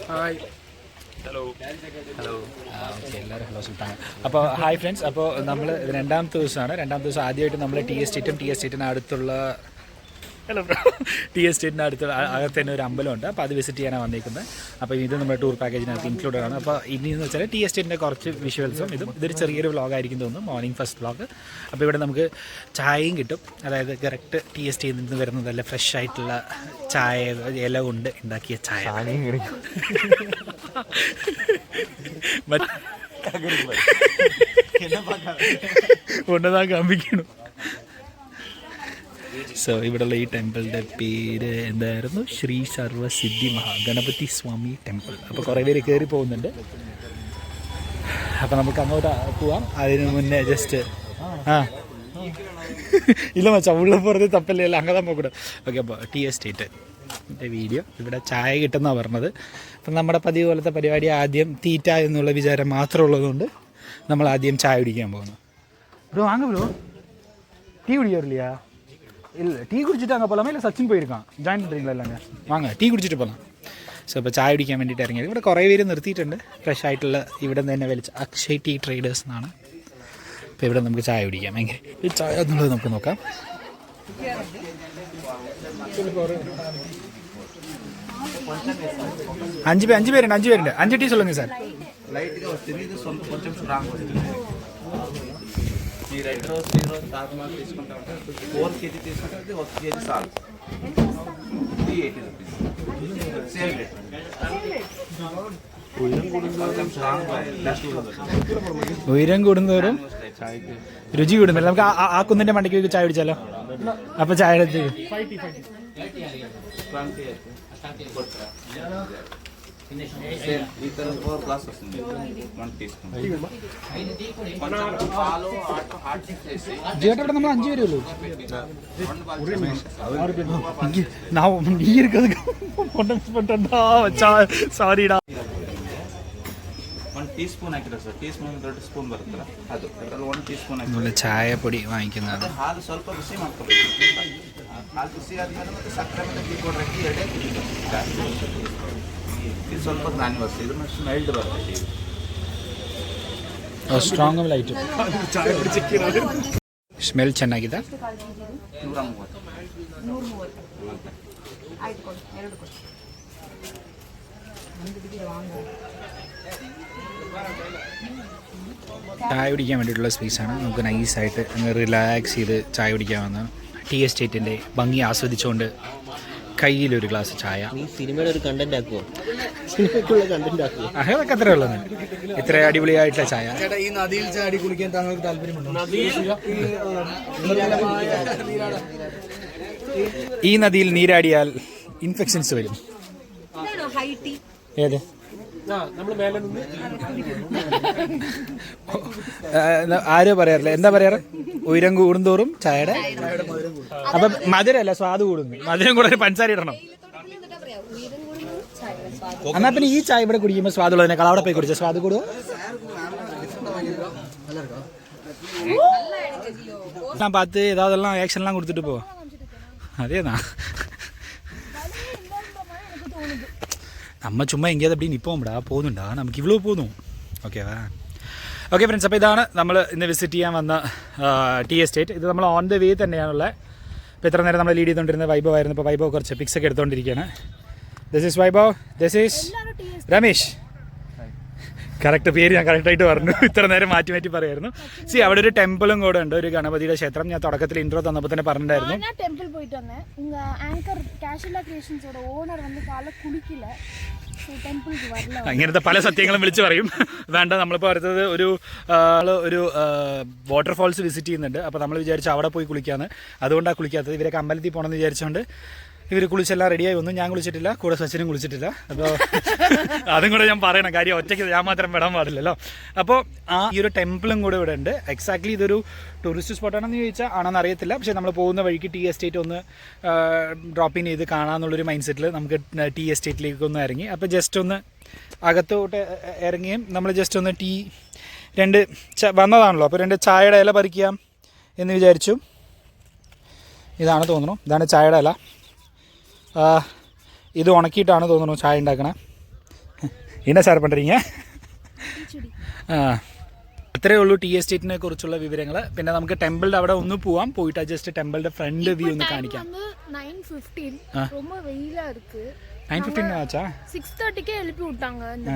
Hi. Hello. Okay, എല്ലാവരും hello സുൽത്താൻ. അപ്പോൾ hi friends. അപ്പോൾ നമ്മൾ രണ്ടാമത്തെ ദിവസം ആദ്യമായിട്ട് നമ്മൾ ടി എസ്റ്റേറ്റിന് അടുത്തുള്ള അകത്ത് തന്നെ ഒരു അമ്പലമുണ്ട്. അപ്പോൾ അത് വിസിറ്റ് ചെയ്യാനാണ് വന്നിരിക്കുന്നത്. അപ്പോൾ ഇത് നമ്മുടെ ടൂർ പാക്കേജിനകത്ത് ഇൻക്ലൂഡഡ് ആണ്. അപ്പോൾ ഇനിയെന്ന് വെച്ചാൽ ടി എസ്റ്റേറ്റിൻ്റെ കുറച്ച് വിഷ്വൽസും ഇതൊരു ചെറിയൊരു വ്ളോഗായിരിക്കും തോന്നുന്നു, മോർണിംഗ് ഫസ്റ്റ് വ്ളോഗ്. അപ്പോൾ ഇവിടെ നമുക്ക് ചായയും കിട്ടും. അതായത് കറക്റ്റ് ടി എസ്റ്റേറ്റിൽ നിന്ന് വരുന്നതല്ല, ഫ്രഷ് ആയിട്ടുള്ള ചായ, ഇല കൊണ്ട് ഉണ്ടാക്കിയ ചായ. ഒന്നതാ കാണിക്കണം. സോ ഇവിടെയുള്ള ഈ ടെമ്പിളിൻ്റെ പേര് എന്തായിരുന്നു? ശ്രീ സർവസിദ്ധി മഹാഗണപതി സ്വാമി ടെമ്പിൾ. അപ്പോൾ കുറേ പേര് കയറി പോകുന്നുണ്ട്. അപ്പോൾ നമുക്ക് അങ്ങോട്ട് പോവാം. അതിന് മുന്നേ ജസ്റ്റ് ഇല്ല മച്ചാ, ഉള്ളപ്പുറത്ത് തപ്പല്ലേ, അങ്ങനെ പോകൂടെ. ഓക്കെ, അപ്പോൾ ടി എസ്റ്റേറ്റിൻ്റെ വീഡിയോ. ഇവിടെ ചായ കിട്ടുന്നതാണ് പറഞ്ഞത്. അപ്പം നമ്മുടെ പതിവ് പോലത്തെ പരിപാടി ആദ്യം തീറ്റ എന്നുള്ള വിചാരം മാത്രം ഉള്ളതുകൊണ്ട് നമ്മൾ ആദ്യം ചായ കുടിക്കാൻ പോകുന്നു. ബ്രോ വാങ്ങ ബ്രോ, ടീ കുടിക്കാറില്ലയാ? இல்லை, டீ குடிச்சிட்டு அங்கே போகலாமா? இல்லை சச்சின் போயிருக்கான், ஜாயின் பண்ணுறீங்களா? இல்லைங்க வாங்க டீ കുടിച്ചിട്ട് പോകാം. സോ അപ്പോൾ ചായ കുടിക്കാൻ വേണ്ടിയിട്ട് ഇറങ്ങിയത്. ഇവിടെ കുറേ പേര് നിർത്തിയിട്ടുണ്ട്. ഫ്രഷ് ആയിട്ടുള്ള ഇവിടെ നിന്ന് തന്നെ വലിച്ച അക്ഷയ് ടീ ട്രേഡേഴ്സ് എന്നാണ്. അപ്പോൾ ഇവിടെ നമുക്ക് ചായ കുടിക്കാം. എങ്ങനെ ഈ ചായ എന്നുള്ളത് നമുക്ക് നോക്കാം. 5 പേരുണ്ട്. 5 ടീ சொல்லுங்க సార్. లైట్గా వస్తుంది, ఇది కొంచెం స్ట్రాంగ్ వస్తుంది. ఈ red rose, tea rose, Taj Mahal తీసుకుంటా ఉంటే 4 kg తీసుకుంటే 1 kg salt, 380 rupees. Same rate. ഉയരം കൂടുന്നവരും രുചി കൂടുന്നില്ല. നമുക്ക് ആ കുന്നിൻ്റെ മണ്ടയ്ക്ക് ചായ കുടിച്ചാലോ? അപ്പോൾ ചായ എടുത്ത് ఈ తర్వాత 4 గ్లాస్ వస్తుంది, 1 teaspoon. ചേട്ടാ നമ്മൾ 5 പേരുള്ളൂ. നീ இருக்கிறதுக்கு ಸಾರಿಡಾ. 1 teaspoon ಹಾಕಿದ್ರೆ ಸರ್, ಟೀಸ್ಪೂನ್ 2 ಸ್ಪೂನ್ ಬರುತ್ತಲ್ಲ ಅದು, ಅದರಲ್ಲಿ 1 teaspoon ಹಾಕಿ ചായ പൊടി വാങ്ങിക്കുന്നത്. ಹಾಲು ಸ್ವಲ್ಪ ಬಿಸಿ ಮಾಡ್ಕೊಬೇಕು. ಹಾಲು ಬಿಸಿ ಆದ್ಮೇಲೆ ಮತ್ತೆ ಸಕ್ಕರೆ ಮತ್ತೆ ಟೀ ಪೌಡರ್ ಹಾಕಿ ಎರಡೇ ಕುಡಿಬೇಕು. ಇದು ಸ್ವಲ್ಪ ನಾನಿ ಬರ್ತದೆ, ಇದು ಸ್ಮೆಲ್ಡ್ ಬರ್ತದೆ. ಸ್ಟ್ರಾಂಗ್ ಲೈಟ್ ಸ್ಮೆಲ್ ಚೆನ್ನಾಗಿದೆ. 130. ചായ കുടിക്കാൻ വേണ്ടിയിട്ടുള്ള സ്പേസാണ്. നമുക്ക് നൈസായിട്ട് അങ്ങ് റിലാക്സ് ചെയ്ത് ചായ കുടിക്കാമെന്ന്. ടി എസ്റ്റേറ്റിൻ്റെ ഭംഗി ആസ്വദിച്ചുകൊണ്ട് കയ്യിലൊരു ഗ്ലാസ് ചായ. സിനിമയുടെ ഒരു കണ്ടന്റ് ആക്കുമോ? സിനിമയ്ക്കുള്ള കണ്ടന്റ് ആക്കുമോ? അതൊക്കെ അത്രേ ഉള്ളത്. ഇത്ര അടിപൊളിയായിട്ടുള്ള ചായ. ഈ നദിയിൽ ചാടി കുളിക്കാൻ താങ്കൾക്ക് താല്പര്യമുണ്ടോ? ഈ നദിയിൽ നീരാടിയാൽ ഇൻഫെക്ഷൻസ് വരും. ഏത് ആരോ പറയാറില്ല, എന്താ പറയാറ്? ഉയരം കൂടുന്തോറും ചായയുടെ അപ്പം മധുരമല്ല, സ്വാദ് കൂടുന്നു. മധുരം കൂടെ ഒരു പഞ്ചസാര ഇടണം. എന്നാൽ പിന്നെ ഈ ചായ ഇവിടെ കുടിക്കുമ്പോൾ സ്വാദുള്ളതിനേക്കാൾ അവിടെ പോയി കുടിച്ചാൽ സ്വാദ് കൂടുമോ? நான் பார்த்து ஏதாவதெல்லாம் ஆக்ஷன்லாம் கொடுத்துட்டு போ. அதே தான் நம்ம ചുമ്മാ എങ്കേത് அப்படி നിൽപ്പോടാ, പോകുന്നുണ്ടാ, നമുക്ക് ഇவ்வளோ പോതും. ഓക്കേവാ? ഓക്കെ ഫ്രണ്ട്സ്, അപ്പോൾ ഇതാണ് നമ്മൾ ഇന്ന് വിസിറ്റ് ചെയ്യാൻ വന്ന ടി എസ്റ്റേറ്റ്. ഇത് നമ്മൾ ഓൺ ദ വേ തന്നെയാണുള്ളത്. ഇപ്പോൾ ഇത്ര നേരം നമ്മൾ ലീഡ് ചെയ്തുകൊണ്ടിരുന്ന വൈഭവ് ആയിരുന്നു. ഇപ്പോൾ വൈഭവ് കുറച്ച് പിക്സൊക്കെ എടുത്തുകൊണ്ടിരിക്കുകയാണ്. This is Vaibhav, this is Ramesh. Correct പേര് ഞാൻ കറക്റ്റായിട്ട് പറഞ്ഞു. ഇത്ര നേരം മാറ്റി മാറ്റി പറയായിരുന്നു. സി അവിടെ ഒരു ടെമ്പിളും കൂടെ ഉണ്ട്, ഒരു ഗണപതിയുടെ ക്ഷേത്രം. ഞാൻ തുടക്കത്തിൽ ഇൻട്രോ തന്നപ്പോൾ തന്നെ പറഞ്ഞിട്ടുണ്ടായിരുന്നു. ടെമ്പിൾ പോയിട്ട് വന്നേ. ആങ്കർ കാഷ്വല ക്രിയേഷൻസോட ഓണർ വന്ന് കാല കുളിക്കില്ല, ടെമ്പിൾക്ക് വരില്ല. അങ്ങനത്തെ പല സത്യങ്ങളും വിളിച്ച് പറയും. വേണ്ട, നമ്മളിപ്പോൾ അടുത്തത് ഒരു വാട്ടർഫാൾസ് വിസിറ്റ് ചെയ്യുന്നുണ്ട്. അപ്പോൾ നമ്മൾ വിചാരിച്ചു അവിടെ പോയി കുളിക്കാമെന്ന്. അതുകൊണ്ടാണ് കുളിക്കാത്തത്. ഇവരൊക്കെ അമ്പലത്തിൽ പോകണമെന്ന് വിചാരിച്ചുകൊണ്ട് ഇവർ കുളിച്ചെല്ലാം റെഡിയായി വന്നു. ഞാൻ കുളിച്ചിട്ടില്ല, കൂടെ സച്ചിനും കുളിച്ചിട്ടില്ല. അപ്പോൾ അതും കൂടെ ഞാൻ പറയണം. കാര്യം ഒറ്റയ്ക്ക് ഞാൻ മാത്രം വിടാൻ പാടില്ലല്ലോ. അപ്പോൾ ഈ ഒരു ടെമ്പിളും കൂടെ ഇവിടെ ഉണ്ട്. എക്സാക്ട്ലി ഇതൊരു ടൂറിസ്റ്റ് സ്പോട്ടാണെന്ന് ചോദിച്ചാൽ ആണെന്ന് അറിയത്തില്ല. പക്ഷേ നമ്മൾ പോകുന്ന വഴിക്ക് ടി എസ്റ്റേറ്റ് ഒന്ന് ഡ്രോപ്പ് ഇൻ ചെയ്ത് കാണാമെന്നുള്ളൊരു മൈൻഡ് സെറ്റിൽ നമുക്ക് ടി എസ്റ്റേറ്റിലേക്ക് ഒന്ന് ഇറങ്ങി. അപ്പോൾ ജസ്റ്റ് ഒന്ന് അകത്തോട്ട് ഇറങ്ങിയും നമ്മൾ ജസ്റ്റ് ഒന്ന് വന്നതാണല്ലോ, അപ്പോൾ 2 ചായയുടെ ഇല പറിക്കാം എന്ന് വിചാരിച്ചു. ഇതാണ് തോന്നുന്നു, ഇതാണ് ചായയുടെ ഇല. ഇത് ഉണക്കിയിട്ടാണ് തോന്നുന്നു ചായ ഉണ്ടാക്കണേ. என்ன சார் பண்ணுறீங்க? ടീച്ചടി അത്രയേ ഉള്ളൂ ടി എസ്റ്റേറ്റിനെ കുറിച്ചുള്ള വിവരങ്ങൾ. പിന്നെ നമുക്ക് ടെമ്പിളിൻ്റെ അവിടെ ഒന്ന് പോവാം, പോയിട്ട് ജസ്റ്റ് ടെമ്പിളിൻ്റെ ഫ്രണ്ട് വ്യൂ ഒന്ന് കാണിക്കാം. 9:15 ரொம்ப வெயிலா இருக்கு. 9:15 ஆச்சா? 6:30க்கே எழுப்பி விட்டாங்க இந்த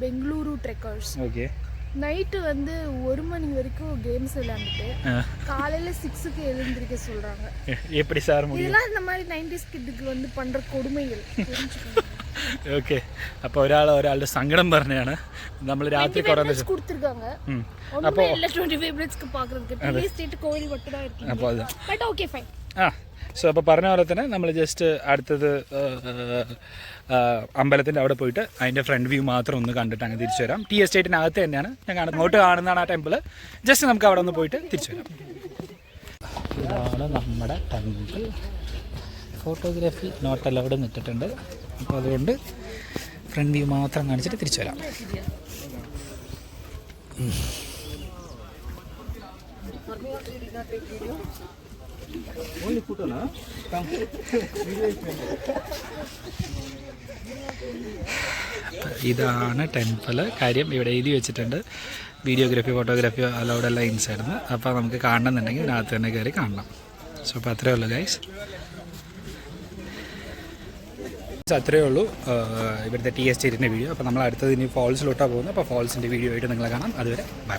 பெங்களூரு ட்ரெக்கர்ஸ். ஓகே. நைட்டு வந்து 1 மணி வரைக்கும் கேம்ஸ் விளையாண்டுட்டு காலையில 6க்கு எழுந்திருக்க சொல்றாங்க. எப்படி சார் முடியும்? இதெல்லாம் இந்த மாதிரி 90s கிட்க்கு வந்து பண்ற கொடுமைகள் தெரிஞ்சுக்கோங்க. ഓക്കെ. അപ്പോൾ ഒരാളുടെ സങ്കടം പറഞ്ഞാണ് നമ്മൾ രാത്രി കുറേ കൊടുത്തിருக்காங்க. അപ്പോൾ എല്ലാ 25 മിനിറ്റ്സ്ക്ക് പാக்குறதுக்கு ടി എസ്റ്റേറ്റ് കോയിൽ மட்டும் தான் இருக்கு. അപ്പോൾ അത് ബട്ട് ഓക്കേ ഫൈൻ. സോ അപ്പോൾ പറഞ്ഞ പോലെ തന്നെ നമ്മൾ ജസ്റ്റ് അടുത്തത് അമ്പലത്തിൻ്റെ അവിടെ പോയിട്ട് അതിൻ്റെ ഫ്രണ്ട് വ്യൂ മാത്രം ഒന്ന് കണ്ടിട്ട് അങ്ങ് തിരിച്ചു വരാം. ടി എസ്റ്റേറ്റിനകത്ത് തന്നെയാണ് ഞാൻ അങ്ങോട്ട് കാണുന്നതാണ് ആ ടെമ്പിൾ. ജസ്റ്റ് നമുക്ക് അവിടെ ഒന്ന് പോയിട്ട് തിരിച്ചു വരാം. ഇതാണ് നമ്മുടെ ടെമ്പിൾ. ഫോട്ടോഗ്രാഫി നോട്ട് അലൗഡ് നിട്ടിട്ടുണ്ട്. അപ്പോൾ അതുകൊണ്ട് ഫ്രണ്ട് വ്യൂ മാത്രം കാണിച്ചിട്ട് തിരിച്ചു വരാം. ഇതാണ് ടെമ്പിൾ. കാര്യം ഇവിടെ എഴുതി വെച്ചിട്ടുണ്ട് വീഡിയോഗ്രാഫി ഫോട്ടോഗ്രാഫി അലൗഡ് എല്ലാം ഇൻസൈഡ്. അപ്പോൾ നമുക്ക് കാണണമെന്നുണ്ടെങ്കിൽ ഇതിനകത്ത് തന്നെ കയറി കാണണം. സോ അപ്പോൾ അത്രയേ ഉള്ളൂ ഗൈസ്. അത്രയേ ഉള്ളൂ ഇവിടുത്തെ ടി എസ്റ്റേറ്റിൻ്റെ വീഡിയോ. അപ്പോൾ നമ്മൾ അടുത്തത് ഇനി ഫോൾസിലോട്ടാണ് പോകുന്നത്. അപ്പോൾ ഫോൾസിൻ്റെ വീഡിയോ ആയിട്ട് നിങ്ങളെ കാണാം. അതുവരെ ബൈ.